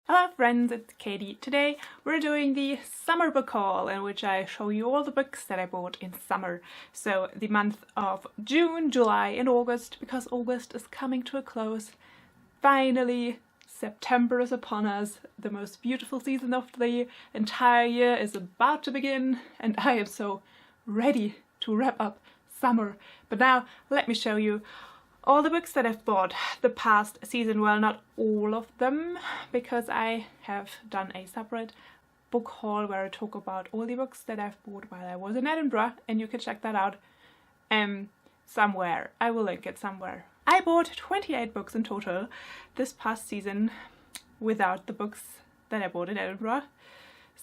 Hello friends, it's Katie. Today we're doing the summer book haul in which I show you all the books that I bought in summer. So the month of June, July and August, because August is coming to a close. Finally, September is upon us. The most beautiful season of the entire year is about to begin and I am so ready to wrap up summer. But now let me show you all the books that I've bought the past season. Well, not all of them, because I have done a separate book haul where I talk about all the books that I've bought while I was in Edinburgh, and you can check that out somewhere. I will link it somewhere. I bought 28 books in total this past season without the books that I bought in Edinburgh.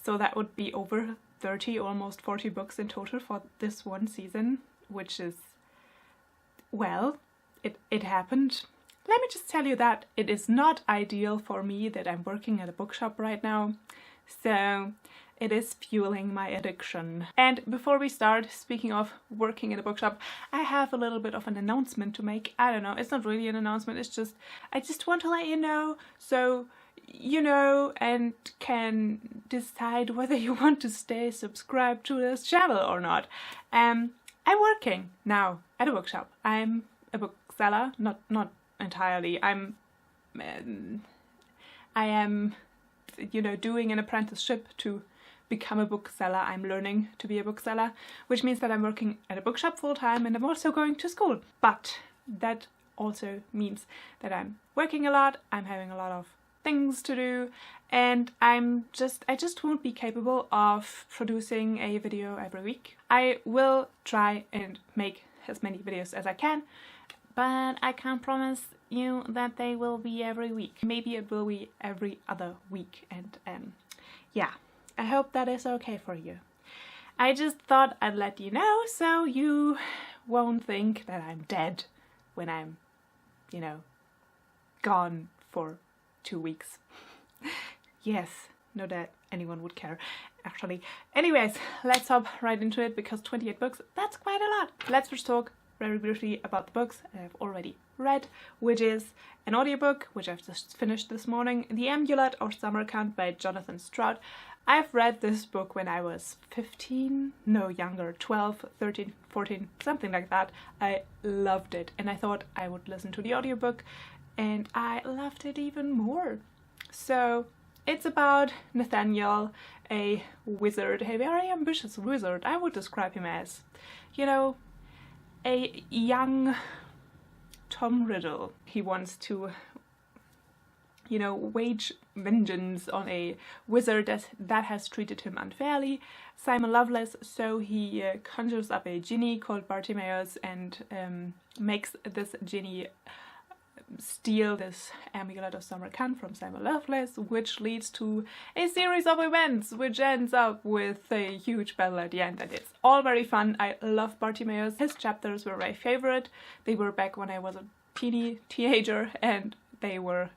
So that would be over 30, almost 40 books in total for this one season, which is, well, it happened. Let me just tell you that it is not ideal for me that I'm working at a bookshop right now, so it is fueling my addiction. And before we start, speaking of working in a bookshop, I have a little bit of an announcement to make. I don't know, it's not really an announcement, it's just, I just want to let you know, so you know and can decide whether you want to stay subscribed to this channel or not. I'm working now at a bookshop. I'm a bookseller, not entirely. I am, you know, doing an apprenticeship to become a bookseller. I'm learning to be a bookseller, which means that I'm working at a bookshop full time and I'm also going to school. But that also means that I'm working a lot, I'm having a lot of things to do, and I just won't be capable of producing a video every week. I will try and make as many videos as I can, but I can't promise you that they will be every week. Maybe it will be every other week, and yeah, I hope that is okay for you. I just thought I'd let you know so you won't think that I'm dead when I'm, you know, gone for 2 weeks. Yes, not that anyone would care, actually. Anyways, let's hop right into it, because 28 books, that's quite a lot. Let's first talk very briefly about the books I've already read, which is an audiobook, which I've just finished this morning, The Amulet or Samarkand by Jonathan Stroud. I've read this book when I was 15, no younger, 12, 13, 14, something like that. I loved it and I thought I would listen to the audiobook and I loved it even more. So it's about Nathaniel, a wizard, a very ambitious wizard. I would describe him as, you know, a young Tom Riddle. He wants to, you know, wage vengeance on a wizard that has treated him unfairly, Simon Loveless, so he conjures up a genie called Bartimaeus and makes this genie steal this amulet of Samarkand from Simon Loveless, which leads to a series of events which ends up with a huge battle at the end, and it's all very fun. I love Bartimaeus. His chapters were my favorite. They were back when I was a teenager and they were,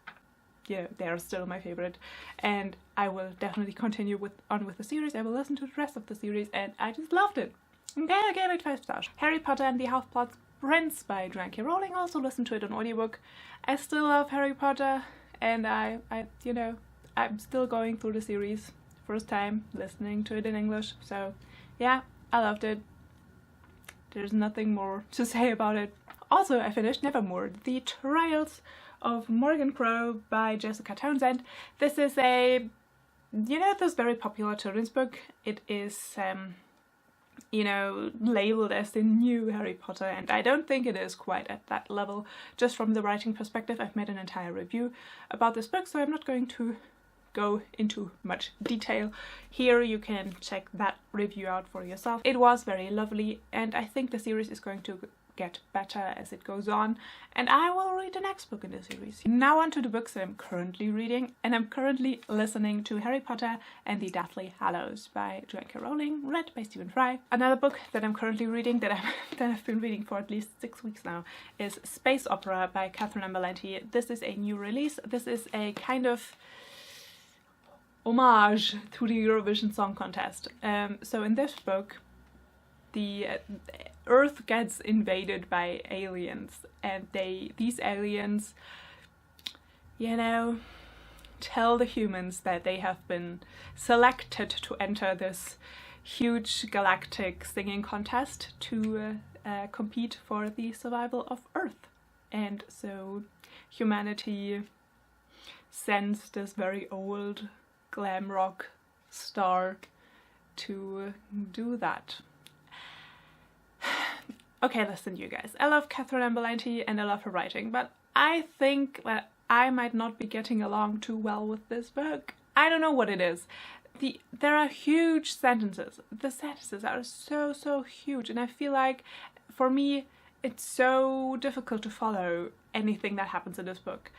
yeah, they are still my favorite, and I will definitely continue on with the series. I will listen to the rest of the series and I just loved it. Okay, I gave it 5 stars. Harry Potter and the Half-Blood Prince by J.K. Rowling, also listened to it on audiobook. I still love Harry Potter and I you know, I'm still going through the series, first time listening to it in English, so yeah, I loved it. There's nothing more to say about it. Also, I finished Nevermore, The Trials of Morgan Crow by Jessica Townsend. This is a, you know, this very popular children's book. It is you know, labeled as the new Harry Potter, and I don't think it is quite at that level. Just from the writing perspective, I've made an entire review about this book, so I'm not going to go into much detail here. You can check that review out for yourself. It was very lovely, and I think the series is going to get better as it goes on, and I will read the next book in the series. Now on to the books that I'm currently reading, and I'm currently listening to Harry Potter and the Deathly Hallows by J.K. Rowling, read by Stephen Fry. Another book that I'm currently reading, that I've been reading for at least 6 weeks now, is Space Opera by Catherynne and Valente. This is a new release. This is a kind of homage to the Eurovision Song Contest. So in this book, the Earth gets invaded by aliens, and these aliens, you know, tell the humans that they have been selected to enter this huge galactic singing contest to compete for the survival of Earth. And so humanity sends this very old glam rock star to do that. Okay, listen, you guys. I love Catherynne and Valente and I love her writing, but I think that I might not be getting along too well with this book. I don't know what it is. There are huge sentences. The sentences are so huge, and I feel like for me it's so difficult to follow anything that happens in this book.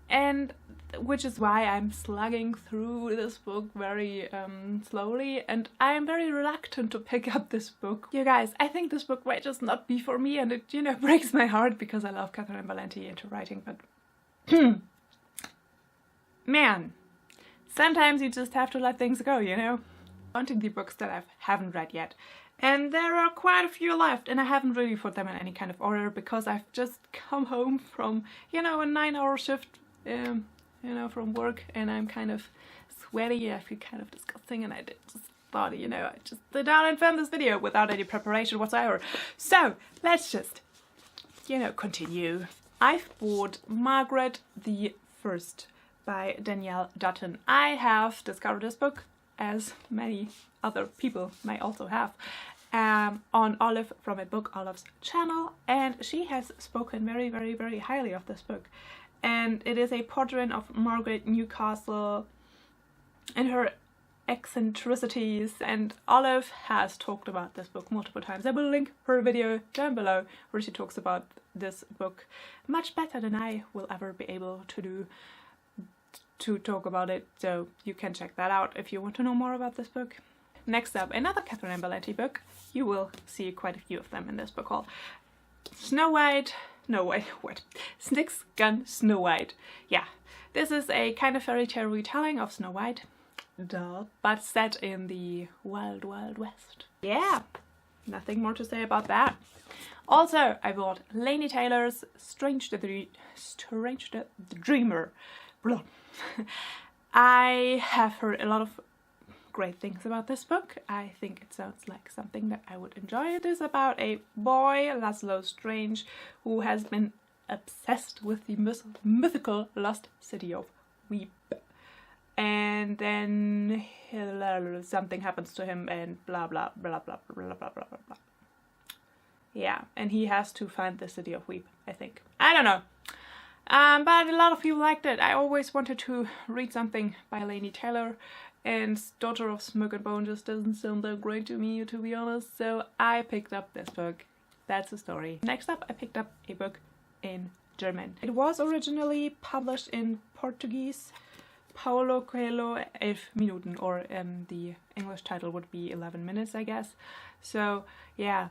And which is why I'm slugging through this book very slowly, and I am very reluctant to pick up this book. You guys, I think this book might just not be for me, and it, you know, breaks my heart because I love Catherynne and Valente into writing, but man, sometimes you just have to let things go, you know? Wanting the books that I haven't read yet. And there are quite a few left, and I haven't really put them in any kind of order because I've just come home from, you know, a 9-hour shift, you know, from work, and I'm kind of sweaty. I feel kind of disgusting, and I just thought, you know, I just sit down and film this video without any preparation whatsoever. So let's just, you know, continue. I've bought Margaret the First by Danielle Dutton. I have discovered this book, as many other people may also have, on Olive from a Book Olive's channel, and she has spoken very highly of this book. And it is a portrait of Margaret Newcastle and her eccentricities, and Olive has talked about this book multiple times. I will link her video down below where she talks about this book much better than I will ever be able to do to talk about it, so you can check that out if you want to know more about this book. Next up, another Catherynne and Valente book. You will see quite a few of them in this book haul. Snick's Gun Snow White. Yeah, this is a kind of fairy tale retelling of Snow White, duh, but set in the wild West. Yeah, nothing more to say about that. Also, I bought Laini Taylor's Strange the Dreamer. Blah. I have heard a lot of great things about this book. I think it sounds like something that I would enjoy. It is about a boy, Laszlo Strange, who has been obsessed with the mythical lost city of Weep. And then something happens to him and blah blah blah blah blah blah blah blah blah. Yeah, and he has to find the city of Weep, I think. I don't know. But a lot of people liked it. I always wanted to read something by Laini Taylor, and Daughter of Smoke and Bone just doesn't sound that great to me, to be honest, so I picked up this book. That's the story. Next up, I picked up a book in German. It was originally published in Portuguese, Paulo Coelho 11 Minuten, or the English title would be 11 minutes, I guess. So, yeah,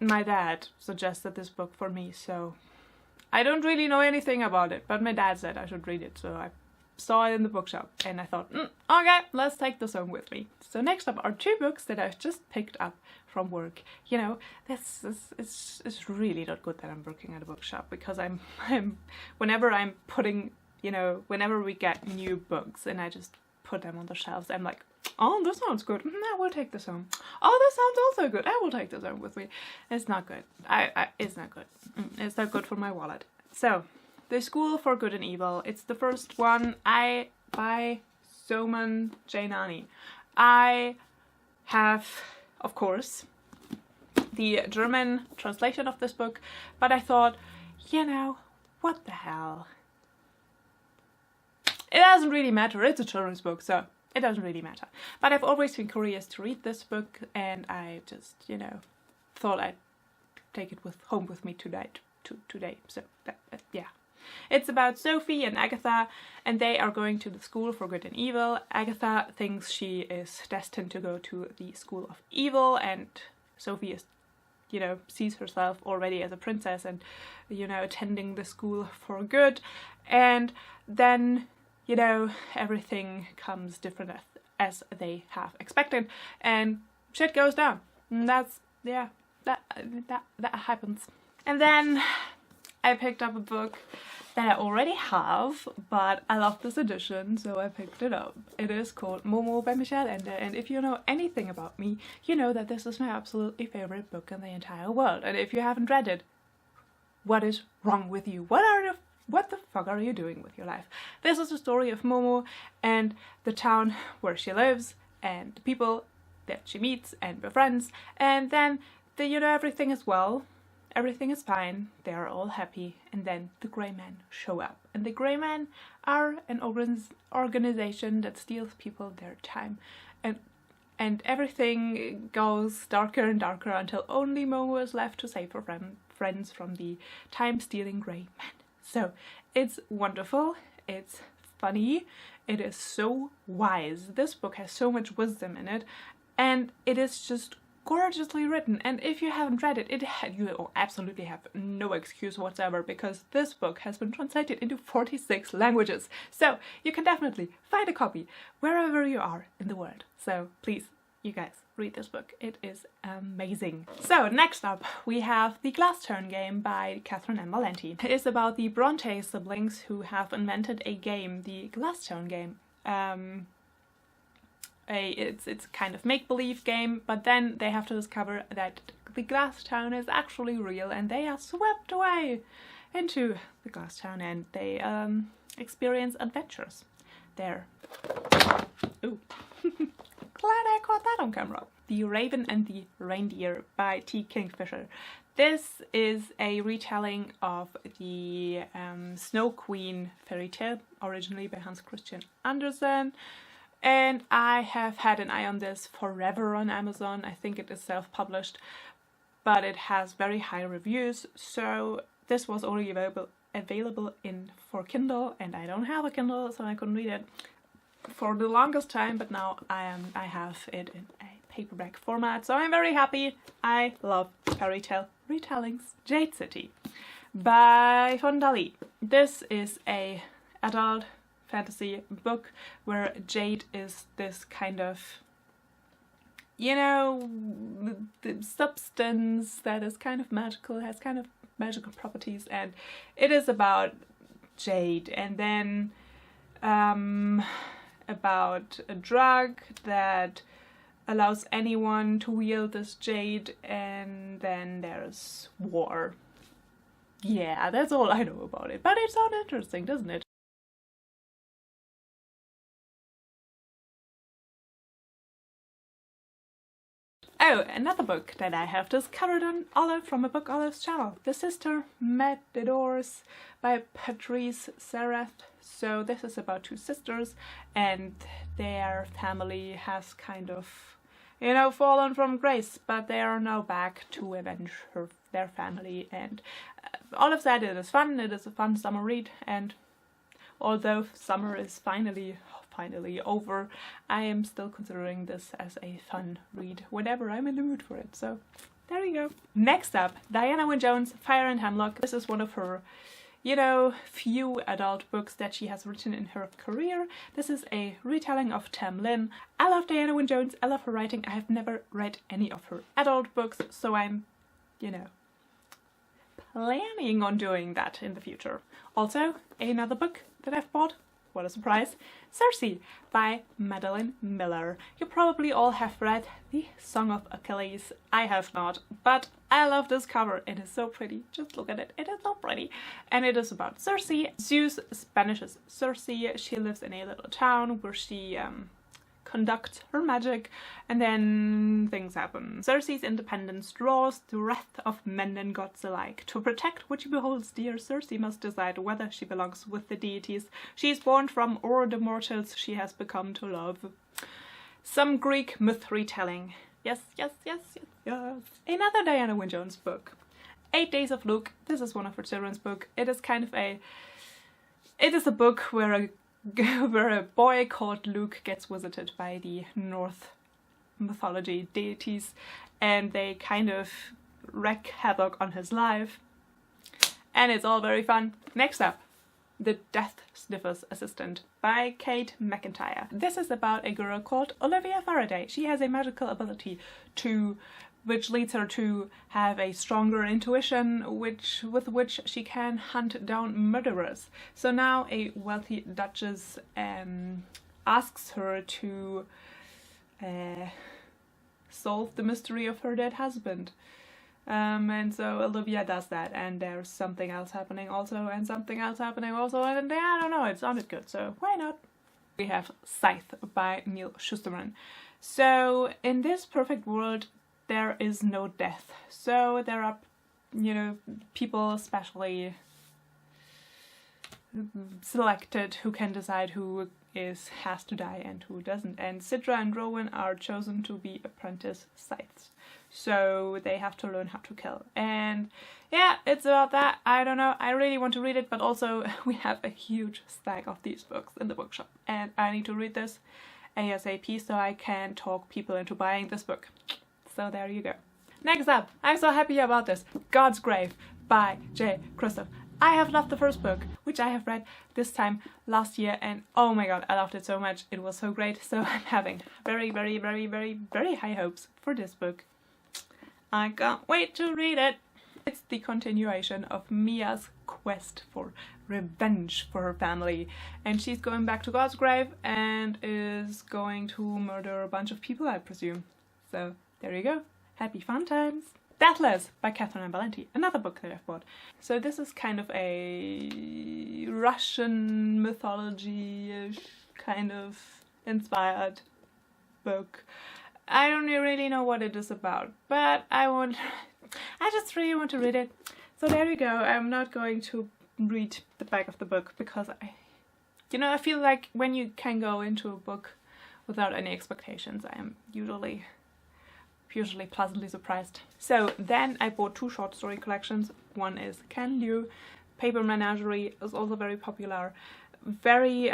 my dad suggested this book for me, so I don't really know anything about it, but my dad said I should read it, so I saw it in the bookshop, and I thought, okay, let's take this home with me. So next up are two books that I've just picked up from work. You know, it's really not good that I'm working at a bookshop, because whenever I'm putting, you know, whenever we get new books and I just put them on the shelves, I'm like, oh, this sounds good. I will take this home. Oh, this sounds also good. I will take this home with me. It's not good. It's not good. It's not good for my wallet. So, The School for Good and Evil. It's the first one by Soumen Jainani. I have, of course, the German translation of this book, but I thought, you know, what the hell? It doesn't really matter. It's a children's book, so it doesn't really matter. But I've always been curious to read this book, and I just, you know, thought I'd take it home with me today. So, yeah. It's about Sophie and Agatha, and they are going to the School for Good and Evil. Agatha thinks she is destined to go to the School of Evil, and Sophie is, you know, sees herself already as a princess and, you know, attending the School for Good. And then, you know, everything comes different as they have expected, and shit goes down. And that's, yeah, that happens. And then I picked up a book that I already have, but I love this edition, so I picked it up. It is called Momo by Michelle Ende, and if you know anything about me, you know that this is my absolutely favorite book in the entire world. And if you haven't read it, what is wrong with you? What the fuck are you doing with your life? This is the story of Momo and the town where she lives and the people that she meets and befriends, and then everything is well. Everything is fine, they are all happy, and then the Grey Men show up. And the Grey Men are an organization that steals people their time. And everything goes darker and darker until only Momo is left to save her friends from the time-stealing Grey Men. So, it's wonderful, it's funny, it is so wise. This book has so much wisdom in it, and it is just gorgeously written. And if you haven't read it, you absolutely have no excuse whatsoever, because this book has been translated into 46 languages. So you can definitely find a copy wherever you are in the world. So please, you guys, read this book. It is amazing. So next up we have The Glass Turn Game by Catherynne and Valente. It is about the Bronte siblings who have invented a game, the Glass Turn Game. It's kind of make-believe game, but then they have to discover that the glass town is actually real, and they are swept away into the glass town, and they experience adventures there. Ooh. Glad I caught that on camera. The Raven and the Reindeer by T. Kingfisher. This is a retelling of the Snow Queen fairy tale, originally by Hans Christian Andersen. And I have had an eye on this forever on Amazon. I think it is self-published, but it has very high reviews. So this was only available for Kindle, and I don't have a Kindle, so I couldn't read it for the longest time. But now I have it in a paperback format, so I'm very happy. I love fairy tale retellings. Jade City by Fondali. This is a adult fantasy book where Jade is this kind of, the substance that is kind of magical, has kind of magical properties, and it is about Jade, and then about a drug that allows anyone to wield this Jade, and then there's war. Yeah, that's all I know about it, but it sounds interesting, doesn't it? Oh, another book that I have discovered on Olive from a Book Olive's channel. The Sister Matadors by Patrice Sereth. So this is about two sisters, and their family has kind of, fallen from grace, but they are now back to avenge their family. And Olive said it is fun, it is a fun summer read, and although summer is finally over, I am still considering this as a fun read whenever I'm in the mood for it. So there you go. Next up, Diana Wynne Jones, Fire and Hemlock. This is one of her, few adult books that she has written in her career. This is a retelling of Tam Lin. I love Diana Wynne Jones, I love her writing. I have never read any of her adult books, so I'm, planning on doing that in the future. Also, another book that I've bought, what a surprise, Circe by Madeline Miller. You probably all have read The Song of Achilles. I have not, but I love this cover. It is so pretty. Just look at it. It is so pretty. And it is about Circe. Zeus banishes Circe. She lives in a little town where she conducts her magic, and then things happen. Circe's independence draws the wrath of men and gods alike. To protect what she beholds dear, Circe must decide whether she belongs with the deities she is born from or the mortals she has become to love. Some Greek myth retelling. Yes, yes, yes, yes, yes. Another Diana Wynne Jones book. 8 Days of Luke. This is one of her children's book. It is kind of it is a book where a boy called Luke gets visited by the Norse mythology deities, and they kind of wreak havoc on his life, and it's all very fun. Next up, The Death Sniffer's Assistant by Kate McIntyre. This is about a girl called Olivia Faraday. She has a magical ability to which leads her to have a stronger intuition with which she can hunt down murderers. So now a wealthy duchess asks her to solve the mystery of her dead husband. And so Olivia does that, and there's something else happening also, and something else happening also, and I don't know, it sounded good, so why not? We have Scythe by Neal Shusterman. So in this perfect world there is no death. So there are, you know, people specially selected who can decide who has to die and who doesn't. And Sidra and Rowan are chosen to be apprentice scythes. So they have to learn how to kill. And yeah, it's about that. I don't know, I really want to read it, but also we have a huge stack of these books in the bookshop and I need to read this ASAP so I can talk people into buying this book. So there you go. Next up, I'm so happy about this. God's Grave by J. Christoph. I have loved the first book, which I have read this time last year, and oh my god, I loved it so much. It was so great. So I'm having very, very, very, very, very high hopes for this book. I can't wait to read it. It's the continuation of Mia's quest for revenge for her family, and she's going back to God's Grave and is going to murder a bunch of people, I presume. So there you go. Happy fun times. Deathless by Catherynne and Valente, another book that I've bought. So this is kind of a Russian mythology-ish kind of inspired book. I don't really know what it is about, but I just really want to read it. So there you go. I'm not going to read the back of the book because I feel like when you can go into a book without any expectations, I am usually pleasantly surprised. So then I bought two short story collections. One is Can You. Paper Menagerie is also very popular. Very,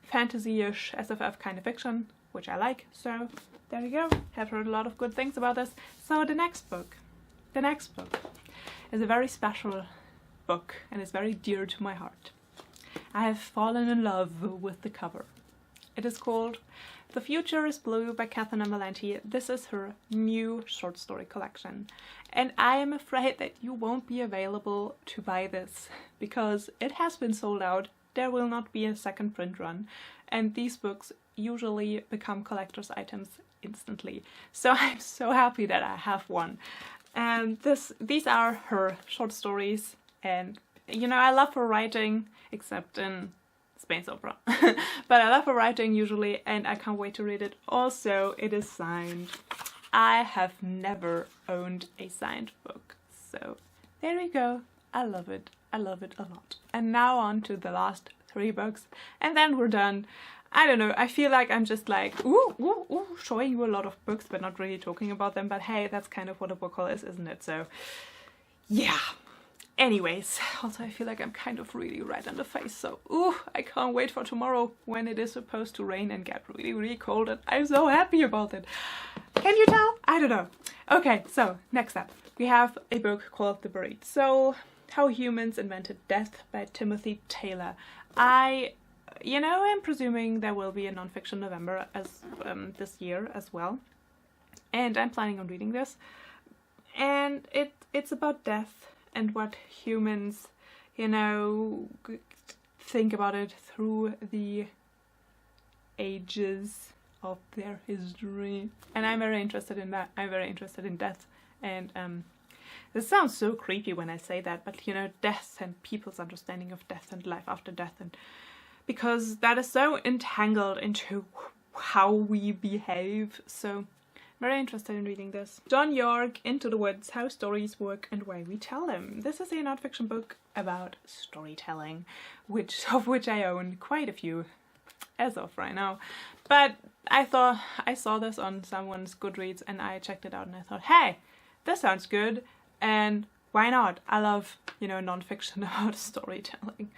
fantasy-ish SFF kind of fiction, which I like. So there you go. Have heard a lot of good things about this. So the next book is a very special book and is very dear to my heart. I have fallen in love with the cover. It is called The Future is Blue by Catherynne and Valente. This is her new short story collection. And I am afraid that you won't be available to buy this because it has been sold out. There will not be a second print run. And these books usually become collector's items instantly. So I'm so happy that I have one. And these are her short stories. And, I love her writing, except in Spain's opera. But I love her writing usually, and I can't wait to read it. Also, it is signed. I have never owned a signed book, so there we go. I love it. I love it a lot. And now on to the last 3 books, and then we're done. I don't know, I feel like I'm just like, showing you a lot of books, but not really talking about them. But hey, that's kind of what a book haul is, isn't it? So, yeah. Anyways, also I feel like I'm kind of really red in the face, so I can't wait for tomorrow when it is supposed to rain and get really, really cold, and I'm so happy about it. Can you tell? I don't know. Okay, so next up, we have a book called The Buried Soul, How Humans Invented Death by Timothy Taylor. I'm presuming there will be a non-fiction November as this year as well, and I'm planning on reading this, and it's about death and what humans, think about it through the ages of their history. And I'm very interested in that. I'm very interested in death. And this sounds so creepy when I say that, but death and people's understanding of death and life after death, and because that is so entangled into how we behave. So very interested in reading this. John York, Into the Woods, How Stories Work and Why We Tell Them. This is a non-fiction book about storytelling, of which I own quite a few as of right now. But I thought I saw this on someone's Goodreads and I checked it out and I thought, hey, this sounds good, and why not? I love, non-fiction about storytelling.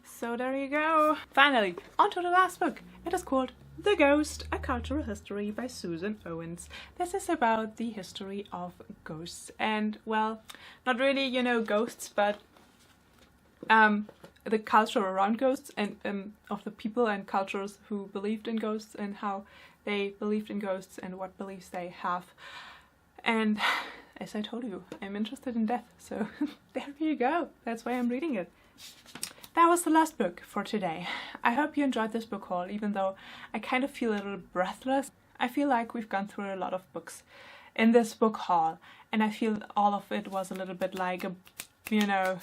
So there you go. Finally, on to the last book. It is called The Ghost, A Cultural History by Susan Owens. This is about the history of ghosts and, well, not really, ghosts, but the culture around ghosts and of the people and cultures who believed in ghosts and how they believed in ghosts and what beliefs they have. And as I told you, I'm interested in death, so there you go. That's why I'm reading it. That was the last book for today. I hope you enjoyed this book haul, even though I kind of feel a little breathless. I feel like we've gone through a lot of books in this book haul, and I feel all of it was a little bit like a, you know,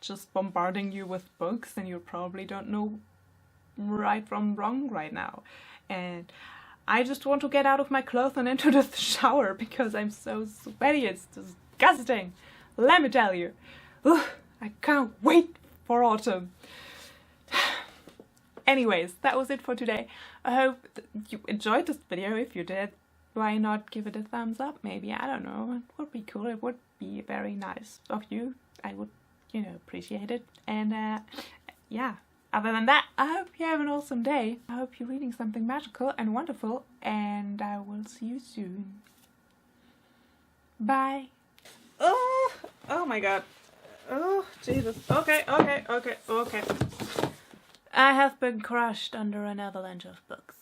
just bombarding you with books, and you probably don't know right from wrong right now. And I just want to get out of my clothes and into the shower because I'm so sweaty. It's disgusting. Let me tell you. Ugh, I can't wait for autumn. Anyways, that was it for today. I hope you enjoyed this video. If you did, why not give it a thumbs up? Maybe, I don't know. It would be cool. It would be very nice of you. I would, you know, appreciate it. And yeah. Other than that, I hope you have an awesome day. I hope you're reading something magical and wonderful, and I will see you soon. Bye. Oh my god. Oh, Jesus. Okay. I have been crushed under an avalanche of books.